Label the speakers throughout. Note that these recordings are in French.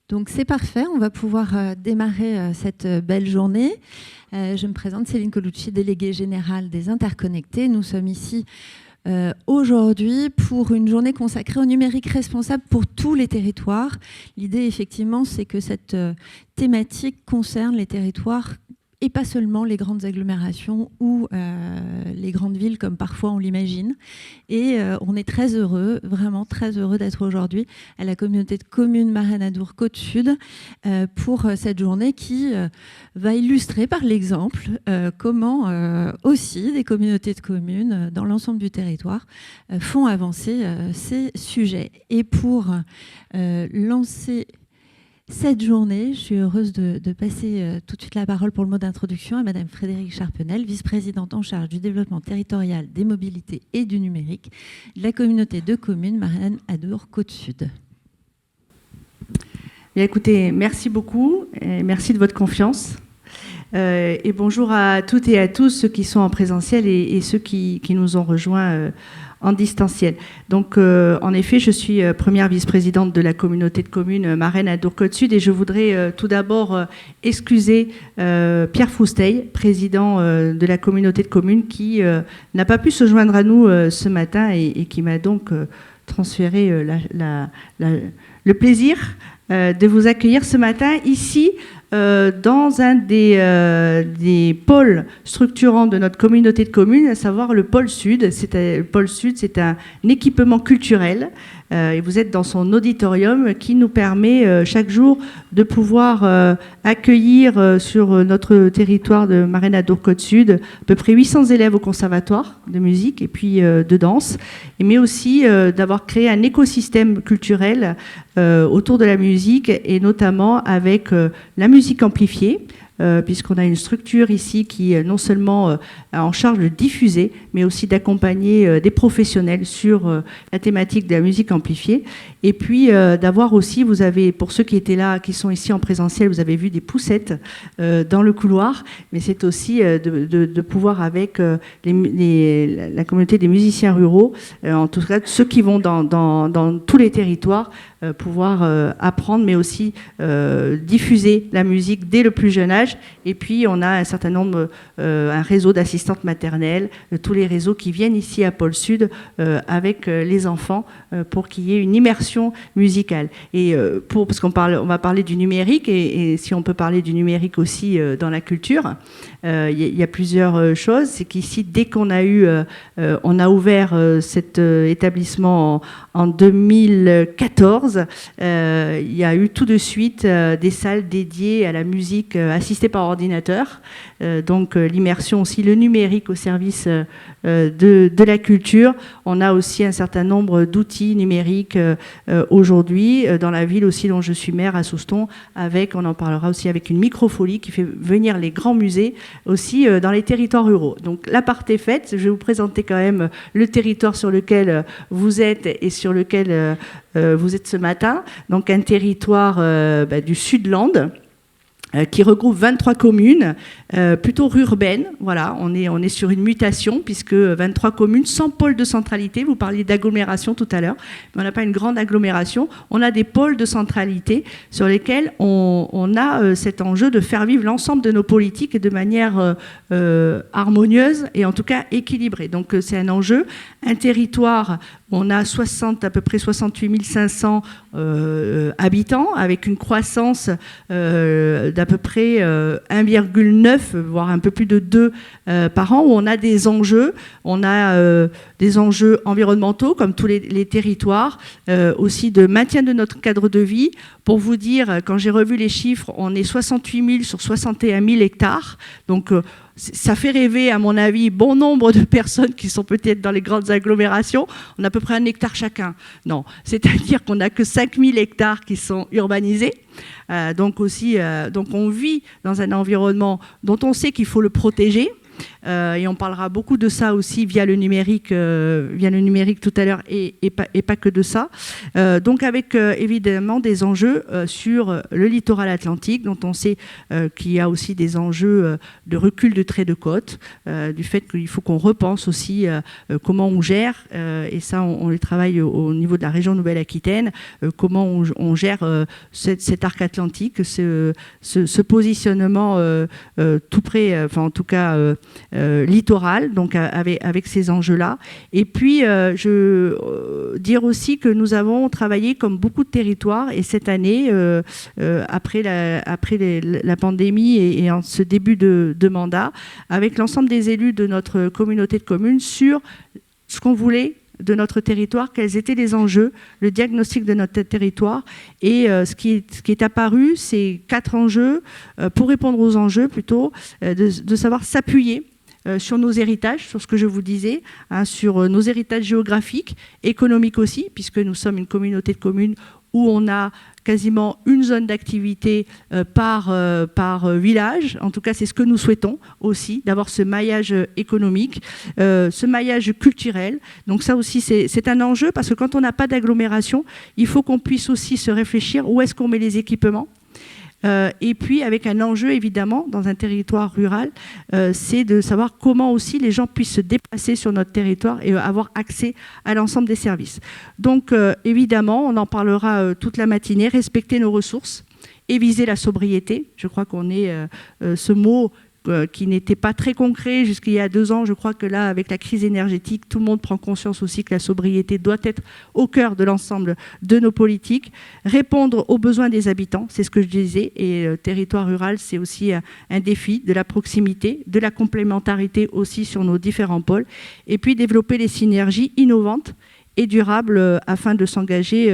Speaker 1: Donc c'est parfait, on va pouvoir démarrer cette belle journée. Je me présente, Céline Colucci, déléguée générale des Interconnectés. Nous sommes ici aujourd'hui pour une journée consacrée au numérique responsable pour tous les territoires. L'idée, effectivement, c'est que cette thématique concerne les territoires et pas seulement les grandes agglomérations ou les grandes villes comme parfois on l'imagine. Et on est très heureux, vraiment très heureux d'être aujourd'hui à la communauté de communes Marais-Nadour-Côte-Sud pour cette journée qui va illustrer par l'exemple comment aussi des communautés de communes dans l'ensemble du territoire font avancer ces sujets. Et pour lancer cette journée, je suis heureuse de passer tout de suite la parole pour le mot d'introduction à Madame Frédérique Charpenel, vice-présidente en charge du développement territorial, des mobilités et du numérique de la communauté de communes Marais-Nadour-Côte-Sud.
Speaker 2: Bien, écoutez, merci beaucoup et merci de votre confiance. Et bonjour à toutes et à tous ceux qui sont en présentiel et ceux qui nous ont rejoints en distanciel. Donc, en effet, je suis première vice-présidente de la communauté de communes Marais-Nadour-Côte-Sud et je voudrais tout d'abord excuser Pierre Fousteil, président de la communauté de communes, qui n'a pas pu se joindre à nous ce matin et qui m'a donc transféré le plaisir de vous accueillir ce matin ici dans un des pôles structurants de notre communauté de communes, à savoir le pôle Sud. Le pôle Sud, c'est un équipement culturel et vous êtes dans son auditorium qui nous permet chaque jour de pouvoir accueillir sur notre territoire de Marais-Nadour-Côte-Sud à peu près 800 élèves au conservatoire de musique et puis de danse, mais aussi d'avoir créé un écosystème culturel autour de la musique et notamment avec la musique amplifiée, puisqu'on a une structure ici qui non seulement a en charge de diffuser, mais aussi d'accompagner des professionnels sur la thématique de la musique amplifiée. Et puis d'avoir aussi, vous avez, pour ceux qui étaient là, qui sont ici en présentiel, vous avez vu des poussettes dans le couloir, mais c'est aussi de pouvoir avec la communauté des musiciens ruraux, en tout cas ceux qui vont dans tous les territoires, pouvoir apprendre, mais aussi diffuser la musique dès le plus jeune âge. Et puis, on a un certain nombre, un réseau d'assistantes maternelles, tous les réseaux qui viennent ici à Pôle Sud avec les enfants pour qu'il y ait une immersion musicale. Et parce on va parler du numérique, et si on peut parler du numérique aussi dans la culture, il y a plusieurs choses. C'est qu'ici, dès qu'on a on a ouvert cet établissement en 2014, il y a eu tout de suite des salles dédiées à la musique assistée par ordinateur. Donc l'immersion aussi, le numérique au service de la culture. On a aussi un certain nombre d'outils numériques aujourd'hui dans la ville aussi dont je suis maire à Souston, on en parlera aussi avec une microfolie qui fait venir les grands musées aussi dans les territoires ruraux. Donc la part est faite, je vais vous présenter quand même le territoire sur lequel vous êtes et sur lequel vous êtes ce matin. Donc un territoire du Sud-Land, qui regroupe 23 communes, plutôt urbaines. Voilà, on est sur une mutation, puisque 23 communes sans pôle de centralité. Vous parliez d'agglomération tout à l'heure, mais on n'a pas une grande agglomération. On a des pôles de centralité sur lesquels on a cet enjeu de faire vivre l'ensemble de nos politiques de manière harmonieuse et en tout cas équilibrée. Donc c'est un enjeu, un territoire. On a à peu près 68 500 habitants, avec une croissance d'à peu près 1,9, voire un peu plus de 2 par an, où on a des enjeux. On a des enjeux environnementaux, comme tous les territoires, aussi de maintien de notre cadre de vie. Pour vous dire, quand j'ai revu les chiffres, on est 68 000 sur 61 000 hectares. Donc, ça fait rêver, à mon avis, bon nombre de personnes qui sont peut-être dans les grandes agglomérations. On a à peu près 1 hectare chacun. Non, c'est-à-dire qu'on n'a que 5 000 hectares qui sont urbanisés. Donc on vit dans un environnement dont on sait qu'il faut le protéger. et on parlera beaucoup de ça aussi via le numérique tout à l'heure, et pas que de ça. Donc avec évidemment des enjeux sur le littoral atlantique, dont on sait qu'il y a aussi des enjeux de recul de trait de côte, du fait qu'il faut qu'on repense aussi comment on gère, et ça on les travaille au niveau de la région Nouvelle-Aquitaine, comment on gère cet arc atlantique, ce positionnement tout près, enfin en tout cas littoral, donc avec ces enjeux-là. Et puis dire aussi que nous avons travaillé comme beaucoup de territoires, et cette année, après la pandémie et en ce début de mandat, avec l'ensemble des élus de notre communauté de communes sur ce qu'on voulait de notre territoire, quels étaient les enjeux, le diagnostic de notre territoire. Et ce qui est apparu, c'est 4 enjeux, pour répondre aux enjeux plutôt, de savoir s'appuyer sur nos héritages, sur ce que je vous disais, sur nos héritages géographiques, économiques aussi, puisque nous sommes une communauté de communes où on a quasiment une zone d'activité par village. En tout cas, c'est ce que nous souhaitons aussi, d'avoir ce maillage économique, ce maillage culturel. Donc ça aussi, c'est un enjeu, parce que quand on n'a pas d'agglomération, il faut qu'on puisse aussi se réfléchir où est-ce qu'on met les équipements. Et puis avec un enjeu évidemment dans un territoire rural, c'est de savoir comment aussi les gens puissent se déplacer sur notre territoire et avoir accès à l'ensemble des services. Donc évidemment, on en parlera toute la matinée, respecter nos ressources et viser la sobriété. Je crois qu'on est ce mot qui n'était pas très concret jusqu'il y a 2 ans. Je crois que là, avec la crise énergétique, tout le monde prend conscience aussi que la sobriété doit être au cœur de l'ensemble de nos politiques. Répondre aux besoins des habitants, c'est ce que je disais, et territoire rural, c'est aussi un défi de la proximité, de la complémentarité aussi sur nos différents pôles, et puis développer les synergies innovantes et durable afin de s'engager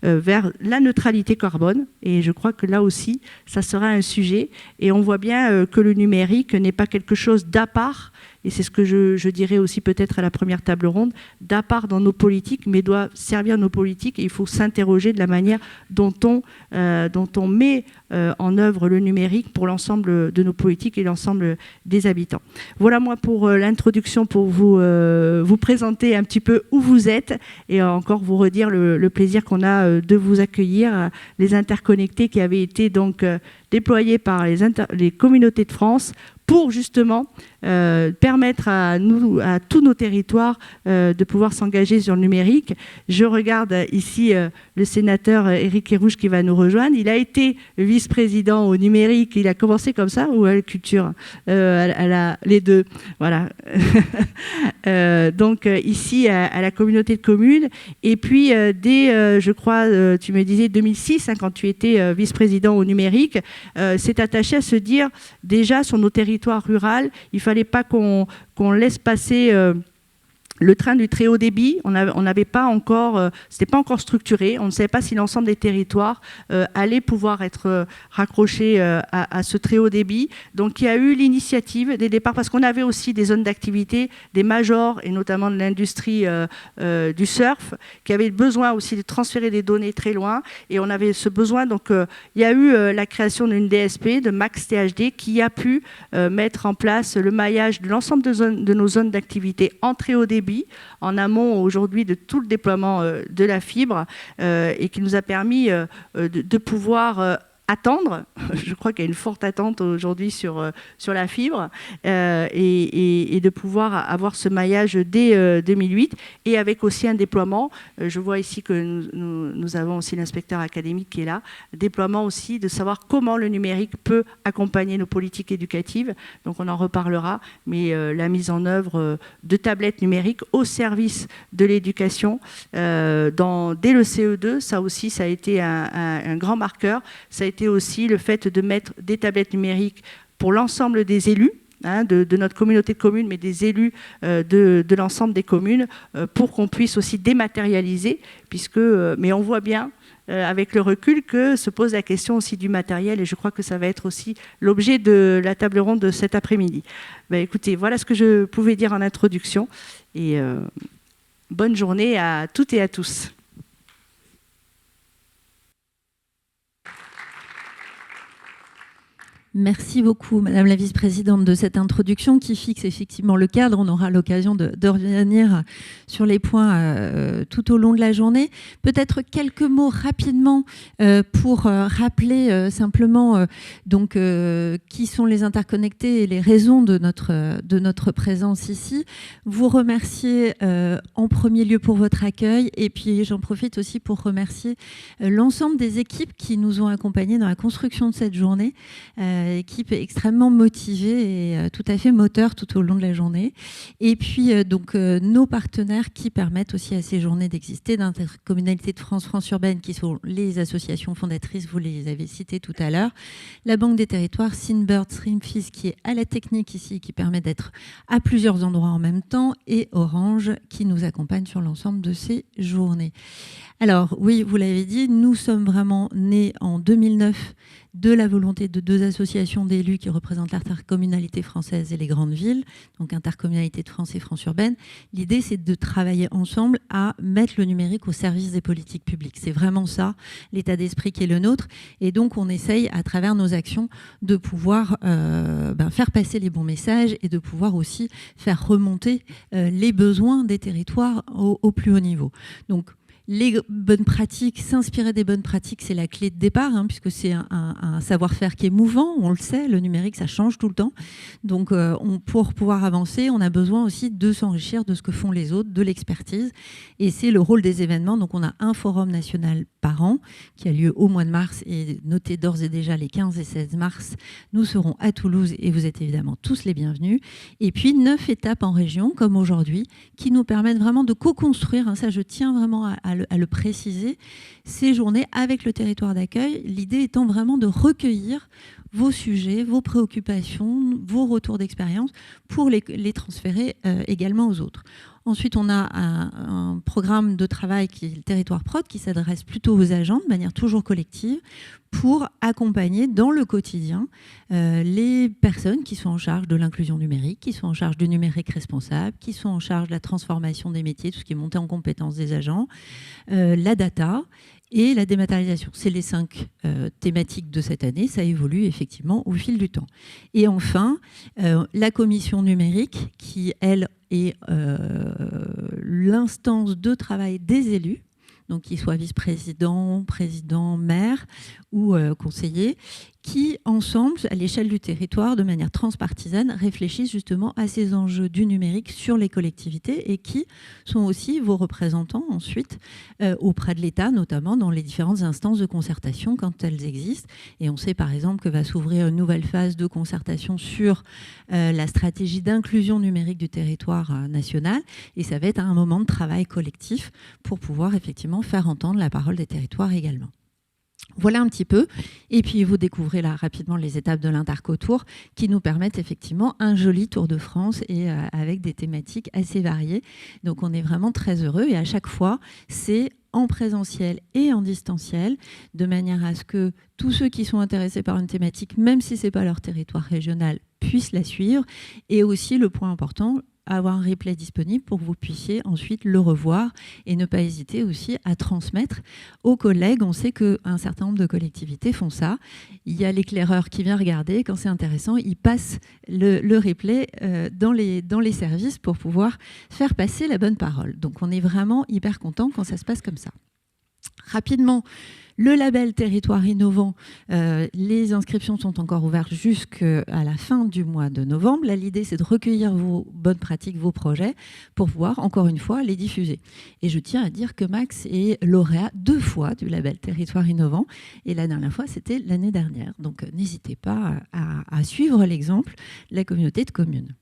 Speaker 2: vers la neutralité carbone. Et je crois que là aussi, ça sera un sujet. Et on voit bien que le numérique n'est pas quelque chose d'à part, et c'est ce que je dirais aussi peut-être à la première table ronde, d'à part dans nos politiques, mais doit servir nos politiques. Et il faut s'interroger de la manière dont on met en œuvre le numérique pour l'ensemble de nos politiques et l'ensemble des habitants. Voilà moi pour l'introduction, pour vous présenter un petit peu où vous êtes, et encore vous redire le plaisir qu'on a de vous accueillir, les interconnectés qui avaient été donc déployés par les communautés de France pour justement permettre à tous nos territoires de pouvoir s'engager sur le numérique. Je regarde ici le sénateur Éric Kerrouche qui va nous rejoindre. Il a été vice-président au numérique. Il a commencé comme ça, ou à la culture, les deux. Voilà. Donc ici à la communauté de communes. Et puis dès, je crois, tu me disais 2006, quand tu étais vice-président au numérique, s'est attaché à se dire déjà sur nos territoires ruraux, il fallait pas qu'on laisse passer le train du très haut débit. On n'avait pas encore, c'était pas encore structuré. On ne savait pas si l'ensemble des territoires allait pouvoir être raccroché à ce très haut débit. Donc il y a eu l'initiative des départs, parce qu'on avait aussi des zones d'activité, des majors, et notamment de l'industrie du surf, qui avaient besoin aussi de transférer des données très loin. Et on avait ce besoin. Donc il y a eu la création d'une DSP, de Max THD, qui a pu mettre en place le maillage de l'ensemble de nos zones d'activité en très haut débit, en amont aujourd'hui de tout le déploiement de la fibre, et qui nous a permis de pouvoir attendre. Je crois qu'il y a une forte attente aujourd'hui sur la fibre, et de pouvoir avoir ce maillage dès 2008, et avec aussi un déploiement. Je vois ici que nous avons aussi l'inspecteur académique qui est là, déploiement aussi de savoir comment le numérique peut accompagner nos politiques éducatives. Donc on en reparlera, mais la mise en œuvre de tablettes numériques au service de l'éducation dès le CE2, ça aussi, ça a été un grand marqueur. Ça a été aussi le fait de mettre des tablettes numériques pour l'ensemble des élus, de notre communauté de communes, mais des élus de l'ensemble des communes, pour qu'on puisse aussi dématérialiser, mais on voit bien avec le recul que se pose la question aussi du matériel, et je crois que ça va être aussi l'objet de la table ronde de cet après-midi. Écoutez, voilà ce que je pouvais dire en introduction, et bonne journée à toutes et à tous.
Speaker 1: Merci beaucoup, Madame la Vice-présidente, de cette introduction qui fixe effectivement le cadre. On aura l'occasion de revenir sur les points tout au long de la journée. Peut-être quelques mots rapidement pour rappeler simplement qui sont les interconnectés et les raisons de notre présence ici. Vous remercier en premier lieu pour votre accueil, et puis j'en profite aussi pour remercier l'ensemble des équipes qui nous ont accompagnés dans la construction de cette journée. Équipe extrêmement motivée et tout à fait moteur tout au long de la journée. Et puis nos partenaires qui permettent aussi à ces journées d'exister, d'Intercommunalité de France, France Urbaine, qui sont les associations fondatrices, vous les avez citées tout à l'heure, la Banque des Territoires, Sinbird, Streamfis qui est à la technique ici, qui permet d'être à plusieurs endroits en même temps, et Orange qui nous accompagne sur l'ensemble de ces journées. Alors oui, vous l'avez dit, nous sommes vraiment nés en 2009 de la volonté de deux associations d'élus qui représentent l'intercommunalité française et les grandes villes, donc Intercommunalité de France et France Urbaine. L'idée, c'est de travailler ensemble à mettre le numérique au service des politiques publiques. C'est vraiment ça, l'état d'esprit qui est le nôtre. Et donc, on essaye, à travers nos actions, de pouvoir faire passer les bons messages et de pouvoir aussi faire remonter les besoins des territoires au plus haut niveau. Donc, les bonnes pratiques, s'inspirer des bonnes pratiques, c'est la clé de départ, puisque c'est un savoir-faire qui est mouvant, on le sait, le numérique, ça change tout le temps. Donc, pour pouvoir avancer, on a besoin aussi de s'enrichir de ce que font les autres, de l'expertise. Et c'est le rôle des événements. Donc, on a un forum national par an qui a lieu au mois de mars, et notez d'ores et déjà les 15 et 16 mars, nous serons à Toulouse et vous êtes évidemment tous les bienvenus. Et puis, 9 étapes en région, comme aujourd'hui, qui nous permettent vraiment de co-construire, ça je tiens vraiment à le préciser, ces journées avec le territoire d'accueil, l'idée étant vraiment de recueillir vos sujets, vos préoccupations, vos retours d'expérience pour les transférer également aux autres. Ensuite, on a un programme de travail qui est le territoire prod, qui s'adresse plutôt aux agents de manière toujours collective pour accompagner dans le quotidien les personnes qui sont en charge de l'inclusion numérique, qui sont en charge du numérique responsable, qui sont en charge de la transformation des métiers, tout ce qui est monté en compétences des agents, la data et la dématérialisation. C'est les 5 thématiques de cette année. Ça évolue effectivement au fil du temps. Et enfin, la commission numérique qui, elle, est l'instance de travail des élus, donc qu'ils soient vice-présidents, présidents, maires ou conseillers, qui, ensemble, à l'échelle du territoire, de manière transpartisane, réfléchissent justement à ces enjeux du numérique sur les collectivités et qui sont aussi vos représentants ensuite auprès de l'État, notamment dans les différentes instances de concertation quand elles existent. Et on sait par exemple que va s'ouvrir une nouvelle phase de concertation sur la stratégie d'inclusion numérique du territoire national, et ça va être un moment de travail collectif pour pouvoir effectivement faire entendre la parole des territoires également. Voilà un petit peu. Et puis, vous découvrez là rapidement les étapes de l'Interco-Tour qui nous permettent effectivement un joli Tour de France et avec des thématiques assez variées. Donc, on est vraiment très heureux. Et à chaque fois, c'est en présentiel et en distanciel, de manière à ce que tous ceux qui sont intéressés par une thématique, même si ce n'est pas leur territoire régional, puissent la suivre. Et aussi, le point important, avoir un replay disponible pour que vous puissiez ensuite le revoir et ne pas hésiter aussi à transmettre aux collègues. On sait qu'un certain nombre de collectivités font ça. Il y a l'éclaireur qui vient regarder. Quand c'est intéressant, il passe le replay dans les services pour pouvoir faire passer la bonne parole. Donc on est vraiment hyper content quand ça se passe comme ça. Rapidement, le label Territoire Innovant, les inscriptions sont encore ouvertes jusqu'à la fin du mois de novembre. Là, l'idée, c'est de recueillir vos bonnes pratiques, vos projets, pour pouvoir, encore une fois, les diffuser. Et je tiens à dire que Max est lauréat 2 fois du label Territoire Innovant. Et la dernière fois, c'était l'année dernière. Donc, n'hésitez pas à suivre l'exemple de la communauté de communes.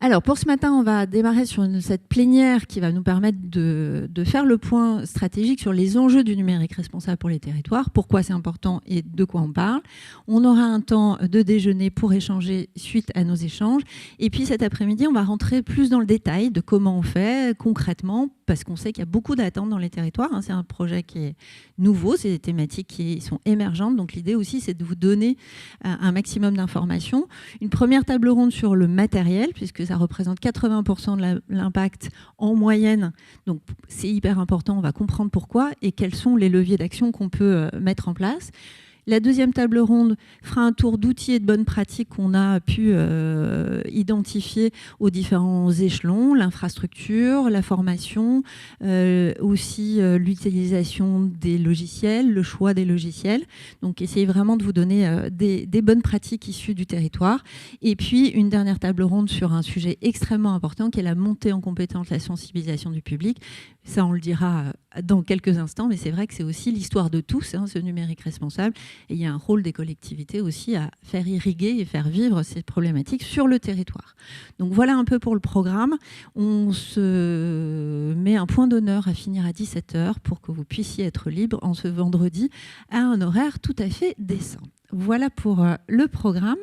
Speaker 1: Alors, pour ce matin, on va démarrer sur cette plénière qui va nous permettre de faire le point stratégique sur les enjeux du numérique responsable pour les territoires, pourquoi c'est important et de quoi on parle. On aura un temps de déjeuner pour échanger suite à nos échanges. Et puis cet après-midi, on va rentrer plus dans le détail de comment on fait concrètement, parce qu'on sait qu'il y a beaucoup d'attentes dans les territoires. C'est un projet qui est nouveau, c'est des thématiques qui sont émergentes. Donc l'idée aussi, c'est de vous donner un maximum d'informations. Une première table ronde sur le matériel, puisque ça représente 80% de l'impact en moyenne. Donc c'est hyper important, on va comprendre pourquoi et quels sont les leviers d'action qu'on peut mettre en place. La deuxième table ronde fera un tour d'outils et de bonnes pratiques qu'on a pu identifier aux différents échelons, l'infrastructure, la formation, aussi l'utilisation des logiciels, le choix des logiciels. Donc, essayez vraiment de vous donner des bonnes pratiques issues du territoire. Et puis, une dernière table ronde sur un sujet extrêmement important qui est la montée en compétence, la sensibilisation du public. Ça, on le dira dans quelques instants, mais c'est vrai que c'est aussi l'histoire de tous, ce numérique responsable. Et il y a un rôle des collectivités aussi à faire irriguer et faire vivre ces problématiques sur le territoire. Donc voilà un peu pour le programme. On se met un point d'honneur à finir à 17h pour que vous puissiez être libre en ce vendredi à un horaire tout à fait décent. Voilà pour le programme.